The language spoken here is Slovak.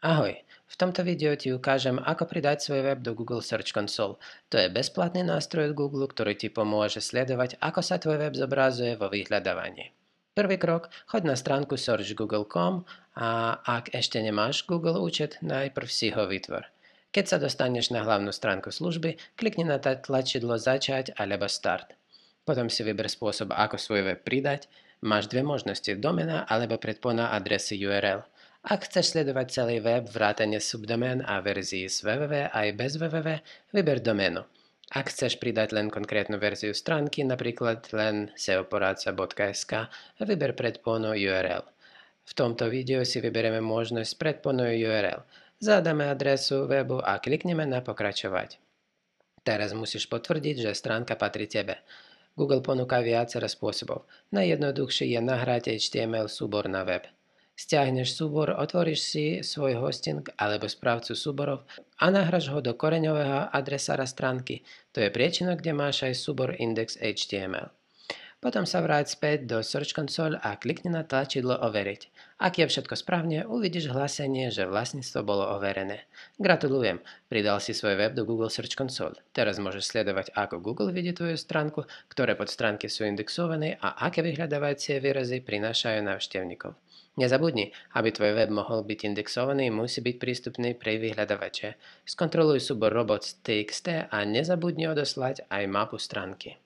Ahoj, v tomto videu ti ukážem, ako pridať svoj web do Google Search Console. To je bezplatný nástroj od Google, ktorý ti pomôže sledovať, ako sa tvoj web zobrazuje vo vyhľadávaní. Prvý krok, choď na stránku searchgoogle.com a ak ešte nemáš Google účet, najprv si ho vytvor. Keď sa dostaneš na hlavnú stránku služby, klikni na tlačidlo Začať alebo Start. Potom si vyber spôsob, ako svoj web pridať. Máš dve možnosti, domena alebo predpona adresy URL. Ak chceš sledovať celý web, vrátane subdomén a verzií s www aj bez www, vyber doménu. Ak chceš pridať len konkrétnu verziu stránky, napríklad len seoporadca.sk, vyber predponu URL. V tomto videu si vyberieme možnosť predponu URL. Zadáme adresu webu a klikneme na pokračovať. Teraz musíš potvrdiť, že stránka patrí tebe. Google ponúka viacero spôsobov. Najjednoduchší je nahrať HTML súbor na web. Stiahneš súbor, otvoríš si svoj hosting alebo správcu súborov a nahráš ho do koreňového adresára stránky. To je priečinok, kde máš aj súbor index.html. Potom sa vráť späť do Search Console a klikni na tlačidlo Overiť. Ak je všetko správne, uvidíš hlásenie, že vlastníctvo bolo overené. Gratulujem, pridal si svoj web do Google Search Console. Teraz môžeš sledovať, ako Google vidí tvoju stránku, ktoré podstránky sú indexované a aké vyhľadávacie výrazy prinášajú návštevníkov. Nezabudni, aby tvoj web mohol byť indexovaný, musí byť prístupný pre vyhľadávače. Skontroluj súbor robots.txt a nezabudni odoslať aj mapu stránky.